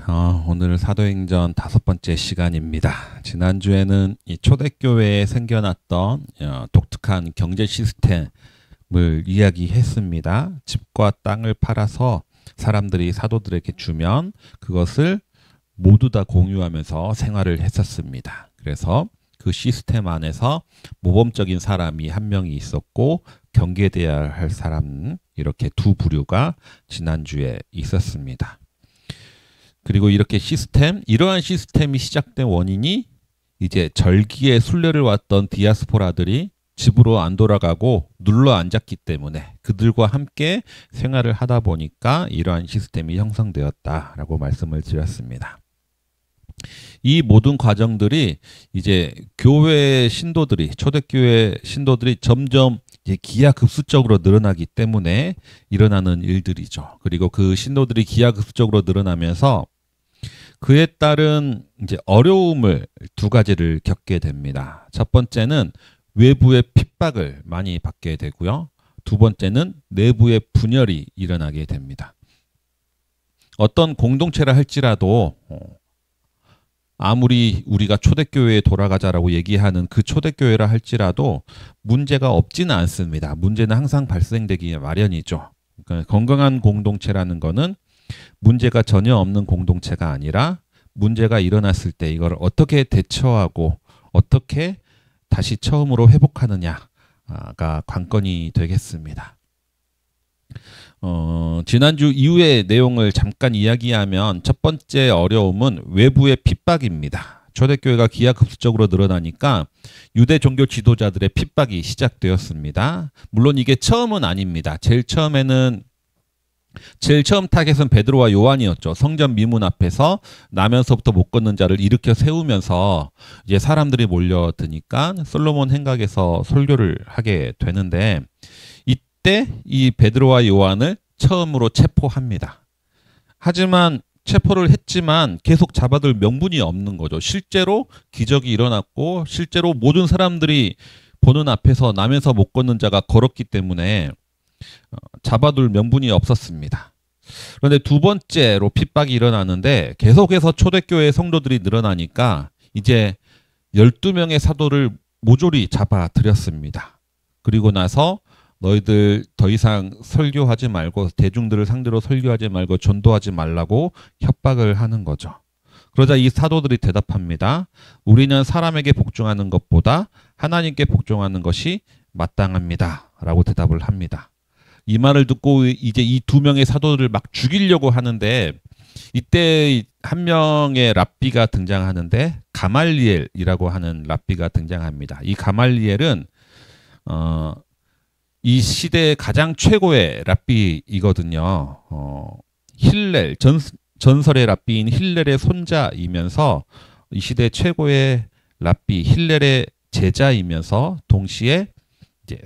오늘 사도행전 5번째 시간입니다. 지난주에는 이 초대교회에 생겨났던 독특한 경제 시스템을 이야기했습니다. 집과 땅을 팔아서 사람들이 사도들에게 주면 그것을 모두 다 공유하면서 생활을 했었습니다. 그래서 그 시스템 안에서 모범적인 사람이 한 명이 있었고 경계돼야 할 사람, 이렇게 두 부류가 지난주에 있었습니다. 그리고 이렇게 이러한 시스템이 시작된 원인이 이제 절기에 순례를 왔던 디아스포라들이 집으로 안 돌아가고 눌러 앉았기 때문에 그들과 함께 생활을 하다 보니까 이러한 시스템이 형성되었다라고 말씀을 드렸습니다. 이 모든 과정들이 이제 교회 신도들이, 초대교회 신도들이 점점 기하급수적으로 늘어나기 때문에 일어나는 일들이죠. 그리고 그 신도들이 기하급수적으로 늘어나면서 그에 따른 이제 어려움을 두 가지를 겪게 됩니다. 첫 번째는 외부의 핍박을 많이 받게 되고요. 두 번째는 내부의 분열이 일어나게 됩니다. 어떤 공동체라 할지라도 아무리 우리가 초대교회에 돌아가자라고 얘기하는 그 초대교회라 할지라도 문제가 없지는 않습니다. 문제는 항상 발생되기 마련이죠. 그러니까 건강한 공동체라는 거는 문제가 전혀 없는 공동체가 아니라 문제가 일어났을 때 이걸 어떻게 대처하고 어떻게 다시 처음으로 회복하느냐가 관건이 되겠습니다. 지난주 이후의 내용을 잠깐 이야기하면 첫 번째 어려움은 외부의 핍박입니다. 초대교회가 기하급수적으로 늘어나니까 유대 종교 지도자들의 핍박이 시작되었습니다. 물론 이게 처음은 아닙니다. 제일 처음 타겟은 베드로와 요한이었죠. 성전 미문 앞에서 나면서부터 못 걷는 자를 일으켜 세우면서 이제 사람들이 몰려드니까 솔로몬 행각에서 설교를 하게 되는데 이때 이 베드로와 요한을 처음으로 체포합니다. 하지만 체포를 했지만 계속 잡아둘 명분이 없는 거죠. 실제로 기적이 일어났고 실제로 모든 사람들이 보는 앞에서 나면서 못 걷는 자가 걸었기 때문에 잡아둘 명분이 없었습니다. 그런데 두 번째로 핍박이 일어나는데 계속해서 초대교회 성도들이 늘어나니까 이제 12명의 사도를 모조리 잡아들였습니다. 그리고 나서 너희들 더 이상 설교하지 말고 대중들을 상대로 설교하지 말고 전도하지 말라고 협박을 하는 거죠. 그러자 이 사도들이 대답합니다. 우리는 사람에게 복종하는 것보다 하나님께 복종하는 것이 마땅합니다. 라고 대답을 합니다. 이 말을 듣고 이제 이 두 명의 사도들을 막 죽이려고 하는데 이때 한 명의 랍비가 등장하는데 가말리엘이라고 하는 랍비가 등장합니다. 이 가말리엘은 이 시대의 가장 최고의 랍비이거든요. 힐렐, 전설의 랍비인 힐렐의 손자이면서 이 시대 최고의 랍비 힐렐의 제자이면서 동시에 이제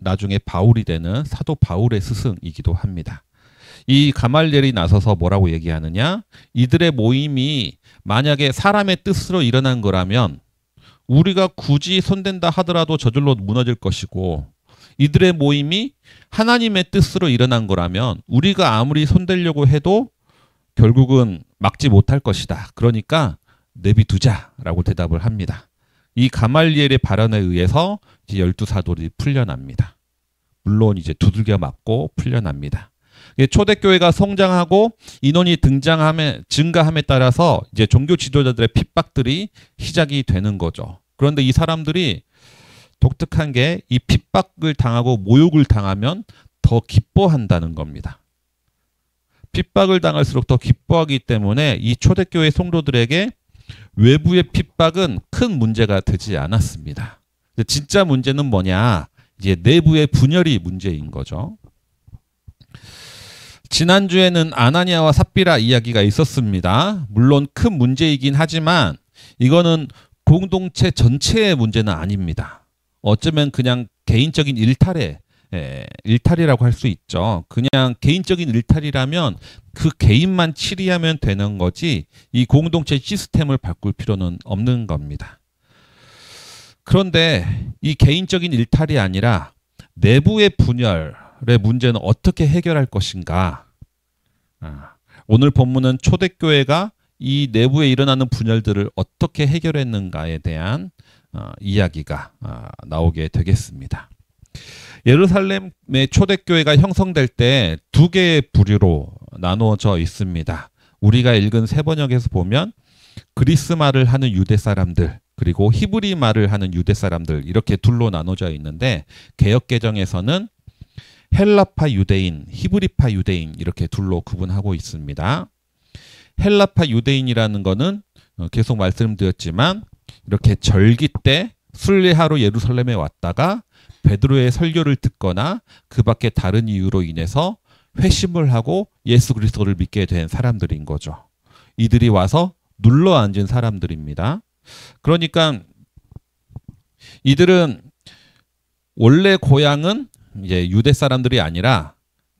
나중에 바울이 되는 사도 바울의 스승이기도 합니다. 이 가말리엘이 나서서 뭐라고 얘기하느냐? 이들의 모임이 만약에 사람의 뜻으로 일어난 거라면 우리가 굳이 손댄다 하더라도 저절로 무너질 것이고 이들의 모임이 하나님의 뜻으로 일어난 거라면 우리가 아무리 손대려고 해도 결국은 막지 못할 것이다. 그러니까 내비두자라고 대답을 합니다. 이 가말리엘의 발언에 의해서 이제 12사도들이 풀려납니다. 물론 이제 두들겨 맞고 풀려납니다. 초대교회가 성장하고 인원이 증가함에 따라서 이제 종교 지도자들의 핍박들이 시작이 되는 거죠. 그런데 이 사람들이 독특한 게 이 핍박을 당하고 모욕을 당하면 더 기뻐한다는 겁니다. 핍박을 당할수록 더 기뻐하기 때문에 이 초대교회 성도들에게 외부의 핍박은 큰 문제가 되지 않았습니다. 진짜 문제는 뭐냐? 이제 내부의 분열이 문제인 거죠. 지난주에는 아나니아와 삽비라 이야기가 있었습니다. 물론 큰 문제이긴 하지만 이거는 공동체 전체의 문제는 아닙니다. 어쩌면 그냥 개인적인 일탈이라고 할 수 있죠. 그냥 개인적인 일탈이라면 그 개인만 치리하면 되는 거지 이 공동체 시스템을 바꿀 필요는 없는 겁니다. 그런데 이 개인적인 일탈이 아니라 내부의 분열의 문제는 어떻게 해결할 것인가? 오늘 본문은 초대교회가 이 내부에 일어나는 분열들을 어떻게 해결했는가에 대한 이야기가 나오게 되겠습니다. 예루살렘의 초대교회가 형성될 때 두 개의 부류로 나누어져 있습니다. 우리가 읽은 세번역에서 보면 그리스 말을 하는 유대 사람들, 그리고 히브리 말을 하는 유대 사람들, 이렇게 둘로 나눠져 있는데 개역개정에서는 헬라파 유대인, 히브리파 유대인, 이렇게 둘로 구분하고 있습니다. 헬라파 유대인이라는 거는 계속 말씀드렸지만 이렇게 절기 때 순례하러 예루살렘에 왔다가 베드로의 설교를 듣거나 그 밖에 다른 이유로 인해서 회심을 하고 예수 그리스도를 믿게 된 사람들인 거죠. 이들이 와서 눌러 앉은 사람들입니다. 그러니까 이들은 원래 고향은 이제 유대 사람들이 아니라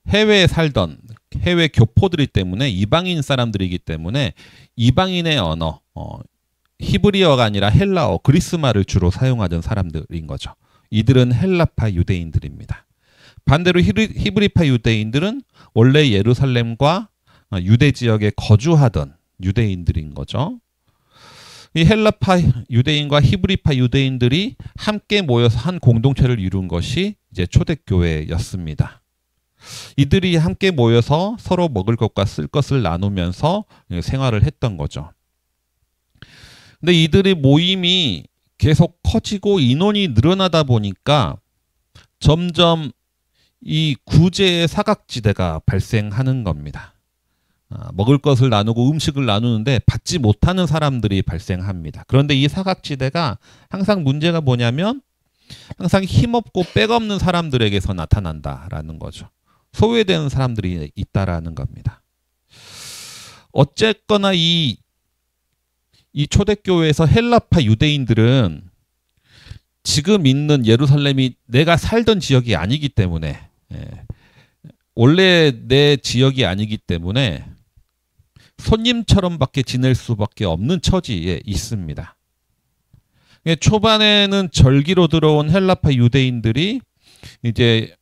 해외에 살던 해외 교포들이 때문에 이방인 사람들이기 때문에 이방인의 언어, 히브리어가 아니라 헬라어, 그리스말을 주로 사용하던 사람들인 거죠. 이들은 헬라파 유대인들입니다. 반대로 히브리파 유대인들은 원래 예루살렘과 유대 지역에 거주하던 유대인들인 거죠. 이 헬라파 유대인과 히브리파 유대인들이 함께 모여서 한 공동체를 이룬 것이 이제 초대교회였습니다. 이들이 함께 모여서 서로 먹을 것과 쓸 것을 나누면서 생활을 했던 거죠. 근데 이들의 모임이 계속 커지고 인원이 늘어나다 보니까 점점 이 구제의 사각지대가 발생하는 겁니다. 먹을 것을 나누고 음식을 나누는데 받지 못하는 사람들이 발생합니다. 그런데 이 사각지대가 항상 문제가 뭐냐면 항상 힘없고 백없는 사람들에게서 나타난다라는 거죠. 소외되는 사람들이 있다라는 겁니다. 어쨌거나 이 초대교회에서 헬라파 유대인들은 지금 있는 예루살렘이 내가 살던 지역이 아니기 때문에, 원래 내 지역이 아니기 때문에 손님처럼밖에 지낼 수밖에 없는 처지에 있습니다. 초반에는 절기로 들어온 헬라파 유대인들이 이제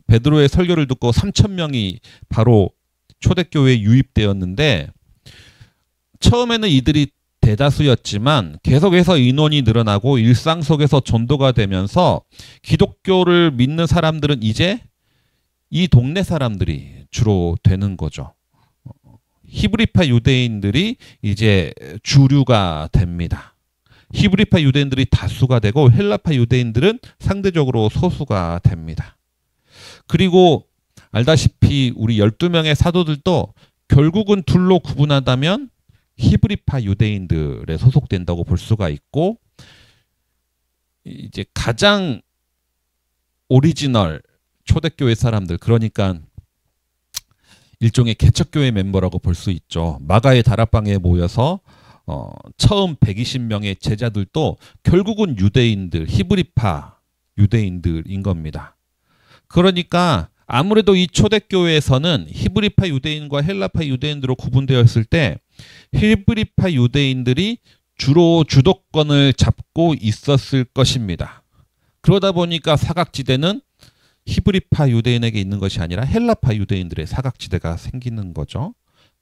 베드로의 설교를 듣고 3,000명이 바로 초대교회에 유입되었는데, 처음에는 이들이 대다수였지만 계속해서 인원이 늘어나고 일상 속에서 전도가 되면서 기독교를 믿는 사람들은 이제 이 동네 사람들이 주로 되는 거죠. 히브리파 유대인들이 이제 주류가 됩니다. 히브리파 유대인들이 다수가 되고 헬라파 유대인들은 상대적으로 소수가 됩니다. 그리고 알다시피 우리 12명의 사도들도 결국은 둘로 구분하다면 히브리파 유대인들에 소속된다고 볼 수가 있고, 이제 가장 오리지널 초대교회 사람들, 그러니까 일종의 개척교회 멤버라고 볼 수 있죠. 마가의 다락방에 모여서 처음 120명의 제자들도 결국은 유대인들, 히브리파 유대인들인 겁니다. 그러니까 아무래도 이 초대교회에서는 히브리파 유대인과 헬라파 유대인으로 구분되었을 때 히브리파 유대인들이 주로 주도권을 잡고 있었을 것입니다. 그러다 보니까 사각지대는 히브리파 유대인에게 있는 것이 아니라 헬라파 유대인들의 사각지대가 생기는 거죠.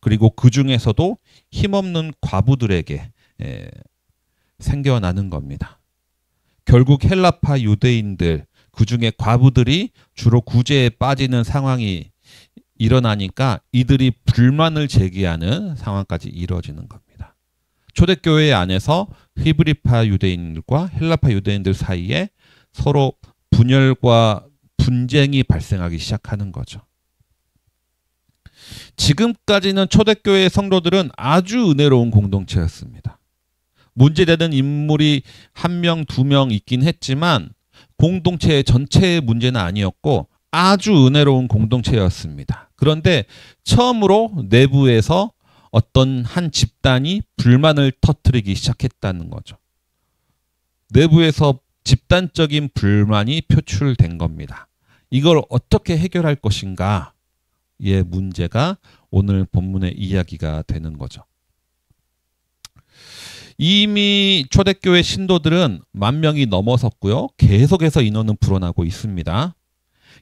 그리고 그 중에서도 힘없는 과부들에게 생겨나는 겁니다. 결국 헬라파 유대인들, 그 중에 과부들이 주로 구제에 빠지는 상황이 일어나니까 이들이 불만을 제기하는 상황까지 이루어지는 겁니다. 초대교회 안에서 히브리파 유대인들과 헬라파 유대인들 사이에 서로 분열과 분쟁이 발생하기 시작하는 거죠. 지금까지는 초대교회의 성도들은 아주 은혜로운 공동체였습니다. 문제되는 인물이 1명, 2명 있긴 했지만 공동체의 전체의 문제는 아니었고 아주 은혜로운 공동체였습니다. 그런데 처음으로 내부에서 어떤 한 집단이 불만을 터뜨리기 시작했다는 거죠. 내부에서 집단적인 불만이 표출된 겁니다. 이걸 어떻게 해결할 것인가의 문제가 오늘 본문의 이야기가 되는 거죠. 이미 초대교회 신도들은 10,000명이 넘어섰고요. 계속해서 인원은 불어나고 있습니다.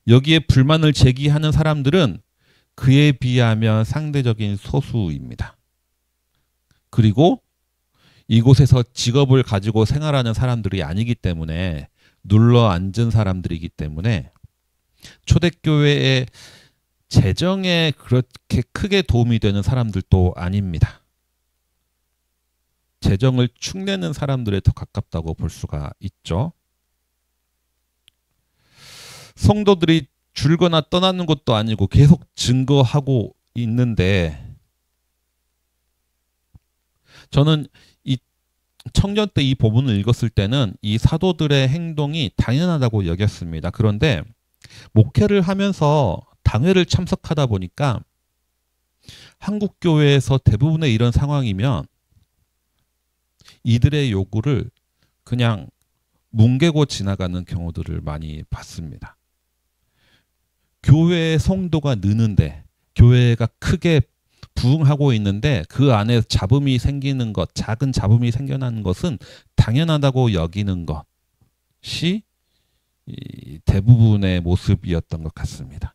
여기에 불만을 제기하는 사람들은 그에 비하면 상대적인 소수입니다. 그리고 이곳에서 직업을 가지고 생활하는 사람들이 아니기 때문에 눌러 앉은 사람들이기 때문에 초대교회의 재정에 그렇게 크게 도움이 되는 사람들도 아닙니다. 재정을 축내는 사람들에 더 가깝다고 볼 수가 있죠. 성도들이 줄거나 떠나는 것도 아니고 계속 증거하고 있는데, 저는 이 청년 때 이 본문을 읽었을 때는 이 사도들의 행동이 당연하다고 여겼습니다. 그런데 목회를 하면서 당회를 참석하다 보니까 한국 교회에서 대부분의 이런 상황이면 이들의 요구를 그냥 뭉개고 지나가는 경우들을 많이 봤습니다. 교회의 성도가 느는데, 교회가 크게 부흥하고 있는데 그 안에 잡음이 생기는 것, 작은 잡음이 생겨나는 것은 당연하다고 여기는 것이 대부분의 모습이었던 것 같습니다.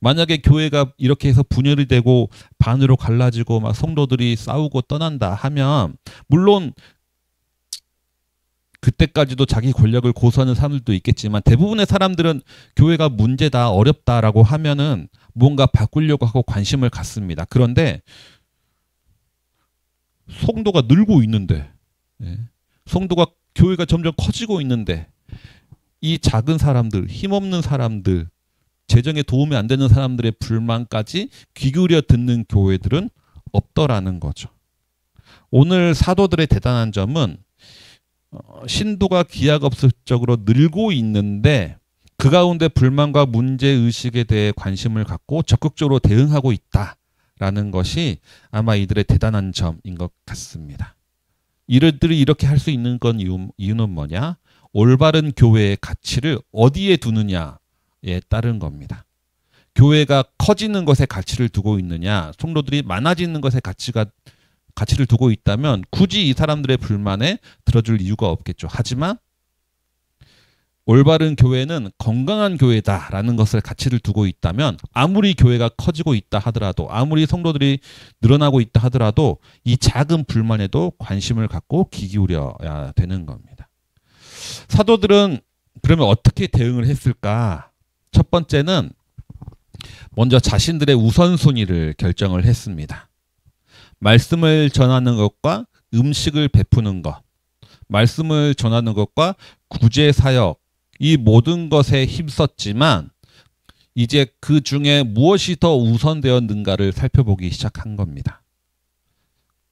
만약에 교회가 이렇게 해서 분열이 되고 반으로 갈라지고 막 성도들이 싸우고 떠난다 하면, 물론 그때까지도 자기 권력을 고수하는 사람들도 있겠지만 대부분의 사람들은 교회가 문제다, 어렵다라고 하면은 뭔가 바꾸려고 하고 관심을 갖습니다. 그런데 성도가 늘고 있는데, 성도가 교회가 점점 커지고 있는데 이 작은 사람들, 힘없는 사람들, 재정에 도움이 안 되는 사람들의 불만까지 귀 기울여 듣는 교회들은 없더라는 거죠. 오늘 사도들의 대단한 점은 신도가 기하급수적으로 늘고 있는데 그 가운데 불만과 문제의식에 대해 관심을 갖고 적극적으로 대응하고 있다라는 것이 아마 이들의 대단한 점인 것 같습니다. 이들이 이렇게 할 수 있는 건 이유는 뭐냐? 올바른 교회의 가치를 어디에 두느냐에 따른 겁니다. 교회가 커지는 것에 가치를 두고 있느냐, 성도들이 많아지는 것에 가치를 두고 있다면 굳이 이 사람들의 불만에 들어줄 이유가 없겠죠. 하지만 올바른 교회는 건강한 교회다라는 것을 가치를 두고 있다면 아무리 교회가 커지고 있다 하더라도, 아무리 성도들이 늘어나고 있다 하더라도 이 작은 불만에도 관심을 갖고 귀 기울여야 되는 겁니다. 사도들은 그러면 어떻게 대응을 했을까? 첫 번째는 먼저 자신들의 우선순위를 결정을 했습니다. 말씀을 전하는 것과 음식을 베푸는 것, 말씀을 전하는 것과 구제 사역, 이 모든 것에 힘썼지만 이제 그 중에 무엇이 더 우선되었는가를 살펴보기 시작한 겁니다.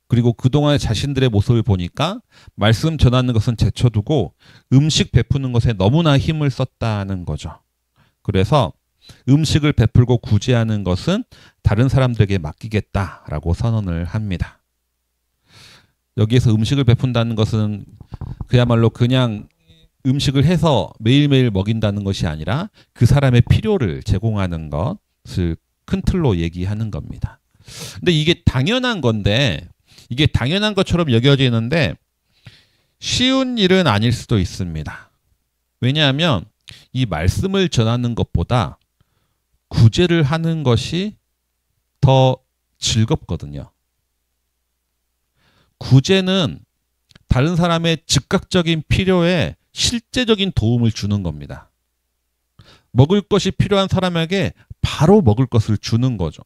그리고 그동안 자신들의 모습을 보니까 말씀 전하는 것은 제쳐두고 음식 베푸는 것에 너무나 힘을 썼다는 거죠. 그래서 음식을 베풀고 구제하는 것은 다른 사람들에게 맡기겠다라고 선언을 합니다. 여기에서 음식을 베푼다는 것은 그야말로 그냥 음식을 해서 매일매일 먹인다는 것이 아니라 그 사람의 필요를 제공하는 것을 큰 틀로 얘기하는 겁니다. 근데 이게 당연한 건데, 이게 당연한 것처럼 여겨지는데 쉬운 일은 아닐 수도 있습니다. 왜냐하면 이 말씀을 전하는 것보다 구제를 하는 것이 더 즐겁거든요. 구제는 다른 사람의 즉각적인 필요에 실제적인 도움을 주는 겁니다. 먹을 것이 필요한 사람에게 바로 먹을 것을 주는 거죠.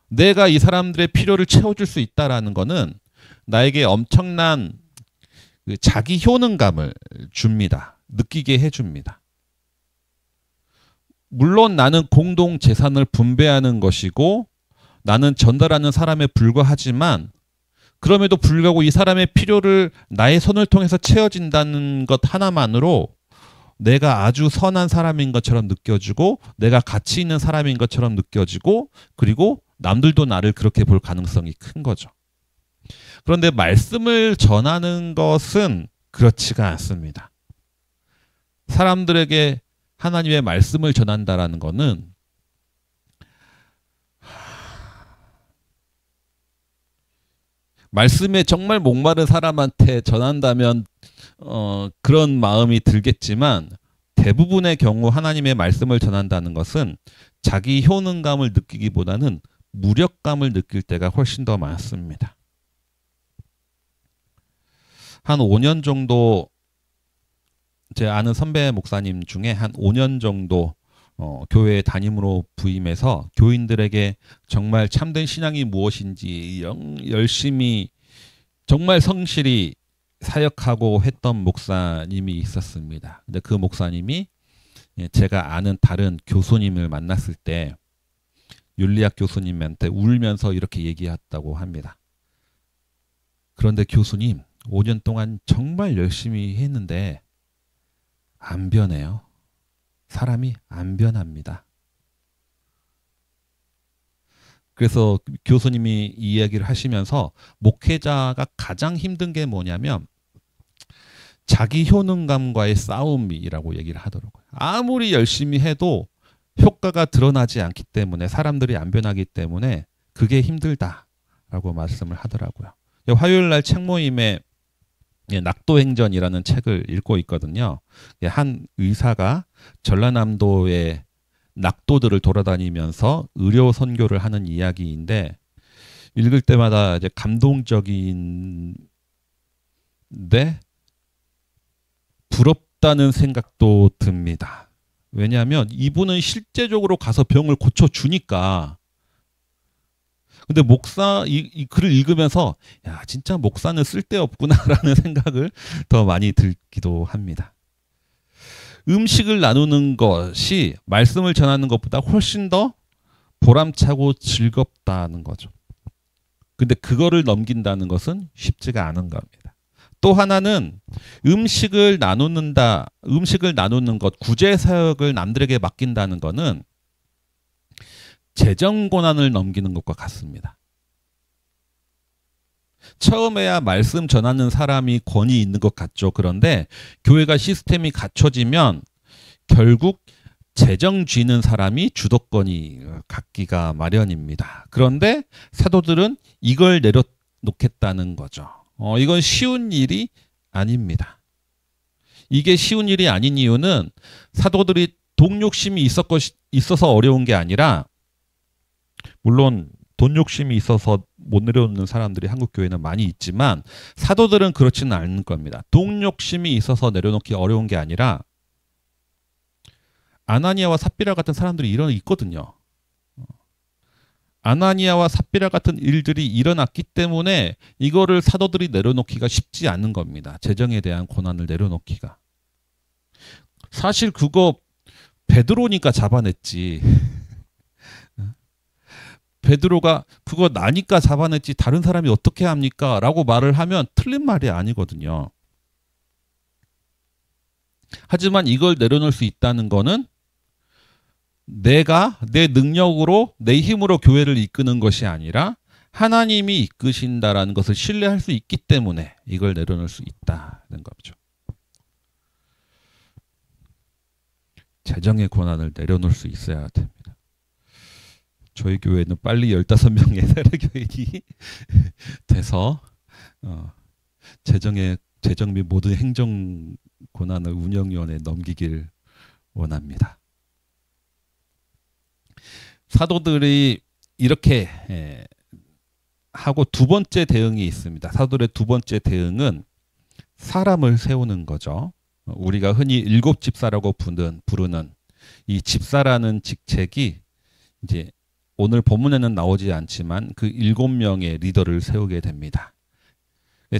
내가 이 사람들의 필요를 채워줄 수 있다라는 거는 나에게 엄청난 자기 효능감을 줍니다. 느끼게 해줍니다. 물론 나는 공동 재산을 분배하는 것이고 나는 전달하는 사람에 불과하지만 그럼에도 불구하고 이 사람의 필요를 나의 손을 통해서 채워진다는 것 하나만으로 내가 아주 선한 사람인 것처럼 느껴지고 내가 가치 있는 사람인 것처럼 느껴지고 그리고 남들도 나를 그렇게 볼 가능성이 큰 거죠. 그런데 말씀을 전하는 것은 그렇지가 않습니다. 사람들에게 하나님의 말씀을 전한다라는 것은 말씀에 정말 목마른 사람한테 전한다면 그런 마음이 들겠지만 대부분의 경우 하나님의 말씀을 전한다는 것은 자기 효능감을 느끼기보다는 무력감을 느낄 때가 훨씬 더 많습니다. 한 5년 정도 제 아는 선배 목사님 중에 한 5년 정도 교회 담임으로 부임해서 교인들에게 정말 참된 신앙이 무엇인지 열심히 정말 성실히 사역하고 했던 목사님이 있었습니다. 근데 그 목사님이 제가 아는 다른 교수님을 만났을 때 윤리학 교수님한테 울면서 이렇게 얘기했다고 합니다. 그런데 교수님 5년 동안 정말 열심히 했는데 안 변해요. 사람이 안 변합니다. 그래서 교수님이 이 이야기를 하시면서 목회자가 가장 힘든 게 뭐냐면 자기 효능감과의 싸움이라고 얘기를 하더라고요. 아무리 열심히 해도 효과가 드러나지 않기 때문에 사람들이 안 변하기 때문에 그게 힘들다라고 말씀을 하더라고요. 화요일 날 책 모임에 낙도행전이라는 책을 읽고 있거든요. 한 의사가 전라남도의 낙도들을 돌아다니면서 의료 선교를 하는 이야기인데 읽을 때마다 이제 감동적인데 부럽다는 생각도 듭니다. 왜냐하면 이분은 실제적으로 가서 병을 고쳐주니까. 근데 목사 이 글을 읽으면서 야 진짜 목사는 쓸데없구나라는 생각을 더 많이 들기도 합니다. 음식을 나누는 것이 말씀을 전하는 것보다 훨씬 더 보람차고 즐겁다는 거죠. 근데 그거를 넘긴다는 것은 쉽지가 않은 겁니다. 또 하나는 음식을 나누는 것, 구제 사역을 남들에게 맡긴다는 것은 재정 권한을 넘기는 것과 같습니다. 처음에야 말씀 전하는 사람이 권위 있는 것 같죠. 그런데 교회가 시스템이 갖춰지면 결국 재정 쥐는 사람이 주도권이 갖기가 마련입니다. 그런데 사도들은 이걸 내려놓겠다는 거죠. 이건 쉬운 일이 아닙니다. 이게 쉬운 일이 아닌 이유는 사도들이 돈 욕심이 있어서 어려운 게 아니라 물론 돈 욕심이 있어서 못 내려놓는 사람들이 한국 교회는 많이 있지만 사도들은 그렇지는 않을 겁니다. 돈 욕심이 있어서 내려놓기 어려운 게 아니라 아나니아와 삽비라 같은 사람들이 있거든요. 아나니아와 삽비라 같은 일들이 일어났기 때문에 이거를 사도들이 내려놓기가 쉽지 않은 겁니다. 재정에 대한 권한을 내려놓기가. 사실 그거 베드로니까 잡아냈지. 베드로가 그거 나니까 잡아냈지 다른 사람이 어떻게 합니까? 라고 말을 하면 틀린 말이 아니거든요. 하지만 이걸 내려놓을 수 있다는 거는 내가 내 능력으로 내 힘으로 교회를 이끄는 것이 아니라 하나님이 이끄신다라는 것을 신뢰할 수 있기 때문에 이걸 내려놓을 수 있다는 거죠. 재정의 권한을 내려놓을 수 있어야 됩니다. 저희 교회는 빨리 15명의 세례교인이 돼서 재정 및 모든 행정 권한을 운영위원회에 넘기길 원합니다. 사도들이 이렇게 하고 두 번째 대응이 있습니다. 사도들의 두 번째 대응은 사람을 세우는 거죠. 우리가 흔히 일곱 집사라고 부르는 이 집사라는 직책이 이제 오늘 본문에는 나오지 않지만 그 7명의 리더를 세우게 됩니다.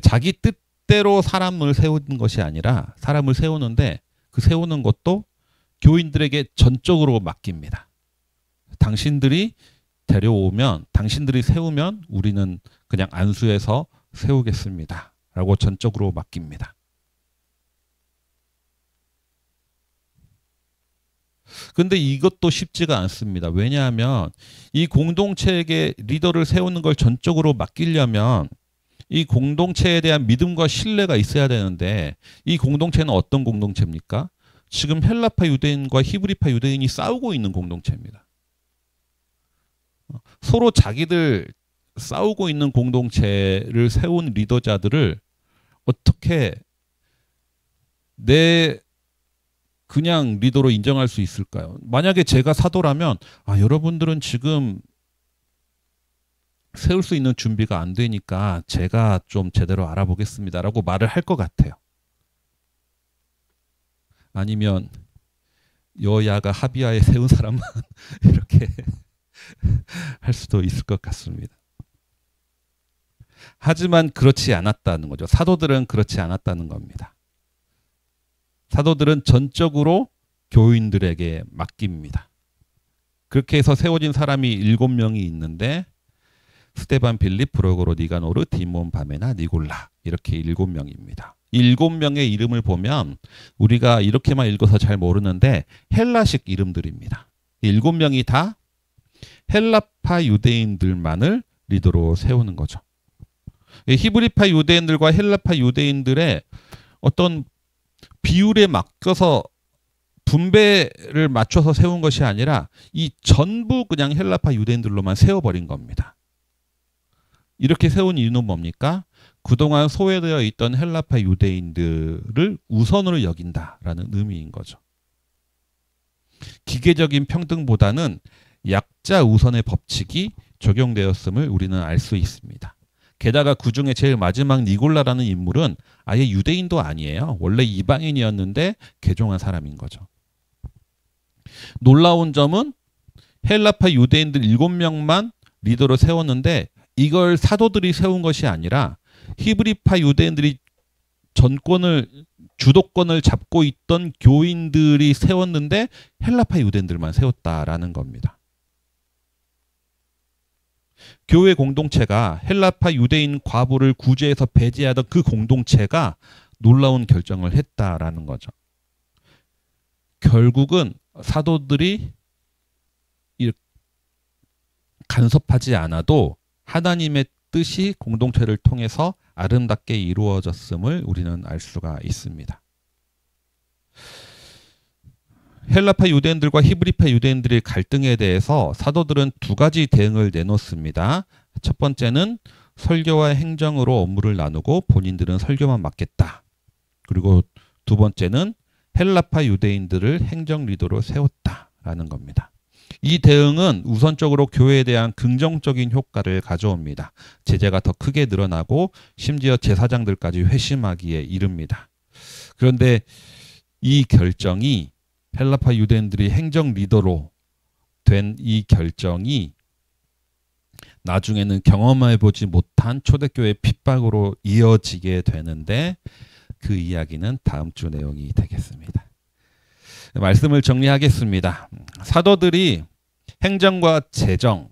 자기 뜻대로 사람을 세우는 것이 아니라 사람을 세우는데 그 세우는 것도 교인들에게 전적으로 맡깁니다. 당신들이 당신들이 세우면 우리는 그냥 안수해서 세우겠습니다. 라고 전적으로 맡깁니다. 근데 이것도 쉽지가 않습니다. 왜냐하면 이 공동체에게 리더를 세우는 걸 전적으로 맡기려면 이 공동체에 대한 믿음과 신뢰가 있어야 되는데 이 공동체는 어떤 공동체입니까? 지금 헬라파 유대인과 히브리파 유대인이 싸우고 있는 공동체입니다. 서로 자기들 싸우고 있는 공동체를 세운 리더자들을 어떻게 내 그냥 리더로 인정할 수 있을까요? 만약에 제가 사도라면 여러분들은 지금 세울 수 있는 준비가 안 되니까 제가 좀 제대로 알아보겠습니다라고 말을 할 것 같아요. 아니면 여야가 합의하에 세운 사람만 이렇게 할 수도 있을 것 같습니다. 하지만 그렇지 않았다는 거죠. 사도들은 그렇지 않았다는 겁니다. 사도들은 전적으로 교인들에게 맡깁니다. 그렇게 해서 세워진 사람이 7명이 있는데 스데반, 빌립, 브로고로, 니가노르, 디몬, 바메나, 니골라 이렇게 7명입니다. 7명의 이름을 보면 우리가 이렇게만 읽어서 잘 모르는데 헬라식 이름들입니다. 7명이 다 헬라파 유대인들만을 리더로 세우는 거죠. 히브리파 유대인들과 헬라파 유대인들의 어떤 비율에 맡겨서 분배를 맞춰서 세운 것이 아니라 이 전부 그냥 헬라파 유대인들로만 세워버린 겁니다. 이렇게 세운 이유는 뭡니까? 그동안 소외되어 있던 헬라파 유대인들을 우선으로 여긴다라는 의미인 거죠. 기계적인 평등보다는 약자 우선의 법칙이 적용되었음을 우리는 알 수 있습니다. 게다가 그 중에 제일 마지막 니골라라는 인물은 아예 유대인도 아니에요. 원래 이방인이었는데 개종한 사람인 거죠. 놀라운 점은 헬라파 유대인들 7명만 리더로 세웠는데 이걸 사도들이 세운 것이 아니라 히브리파 유대인들이 주도권을 잡고 있던 교인들이 세웠는데 헬라파 유대인들만 세웠다라는 겁니다. 교회 공동체가 헬라파 유대인 과부를 구제해서 배제하던 그 공동체가 놀라운 결정을 했다라는 거죠. 결국은 사도들이 간섭하지 않아도 하나님의 뜻이 공동체를 통해서 아름답게 이루어졌음을 우리는 알 수가 있습니다. 헬라파 유대인들과 히브리파 유대인들의 갈등에 대해서 사도들은 2가지 대응을 내놓습니다. 첫 번째는 설교와 행정으로 업무를 나누고 본인들은 설교만 맡겠다. 그리고 2번째는 헬라파 유대인들을 행정 리더로 세웠다라는 겁니다. 이 대응은 우선적으로 교회에 대한 긍정적인 효과를 가져옵니다. 제자가 더 크게 늘어나고 심지어 제사장들까지 회심하기에 이릅니다. 그런데 이 결정이 헬라파 유대인들이 행정 리더로 된 이 결정이 나중에는 경험해보지 못한 초대교회 핍박으로 이어지게 되는데 그 이야기는 다음 주 내용이 되겠습니다. 말씀을 정리하겠습니다. 사도들이 행정과 재정,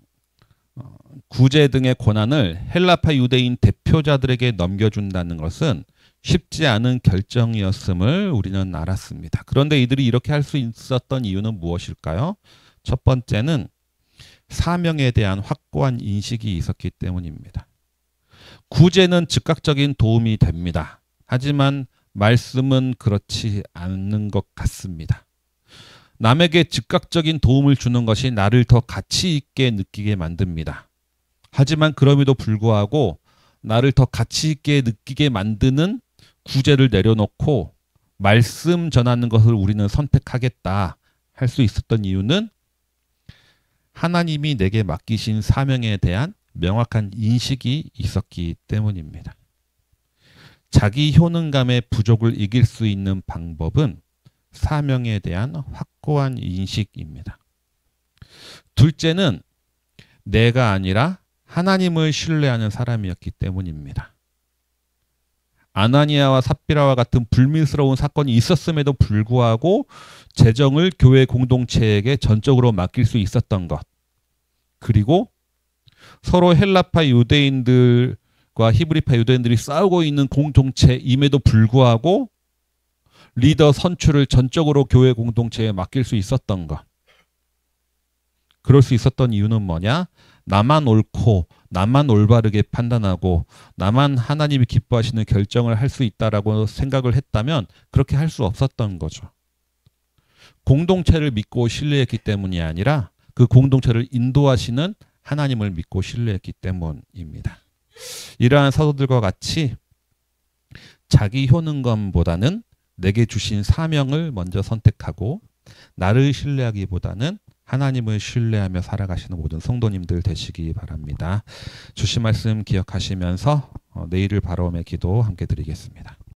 구제 등의 권한을 헬라파 유대인 대표자들에게 넘겨준다는 것은 쉽지 않은 결정이었음을 우리는 알았습니다. 그런데 이들이 이렇게 할 수 있었던 이유는 무엇일까요? 첫 번째는 사명에 대한 확고한 인식이 있었기 때문입니다. 구제는 즉각적인 도움이 됩니다. 하지만 말씀은 그렇지 않는 것 같습니다. 남에게 즉각적인 도움을 주는 것이 나를 더 가치 있게 느끼게 만듭니다. 하지만 그럼에도 불구하고 나를 더 가치 있게 느끼게 만드는 구제를 내려놓고 말씀 전하는 것을 우리는 선택하겠다 할 수 있었던 이유는 하나님이 내게 맡기신 사명에 대한 명확한 인식이 있었기 때문입니다. 자기 효능감의 부족을 이길 수 있는 방법은 사명에 대한 확고한 인식입니다. 둘째는 내가 아니라 하나님을 신뢰하는 사람이었기 때문입니다. 아나니아와 삽비라와 같은 불미스러운 사건이 있었음에도 불구하고 재정을 교회 공동체에게 전적으로 맡길 수 있었던 것, 그리고 서로 헬라파 유대인들과 히브리파 유대인들이 싸우고 있는 공동체임에도 불구하고 리더 선출을 전적으로 교회 공동체에 맡길 수 있었던 것. 그럴 수 있었던 이유는 뭐냐? 나만 옳고 나만 올바르게 판단하고 나만 하나님이 기뻐하시는 결정을 할 수 있다라고 생각을 했다면 그렇게 할 수 없었던 거죠. 공동체를 믿고 신뢰했기 때문이 아니라 그 공동체를 인도하시는 하나님을 믿고 신뢰했기 때문입니다. 이러한 사도들과 같이 자기 효능감보다는 내게 주신 사명을 먼저 선택하고 나를 신뢰하기보다는 하나님을 신뢰하며 살아가시는 모든 성도님들 되시기 바랍니다. 주신 말씀 기억하시면서 내일을 바라오며 기도 함께 드리겠습니다.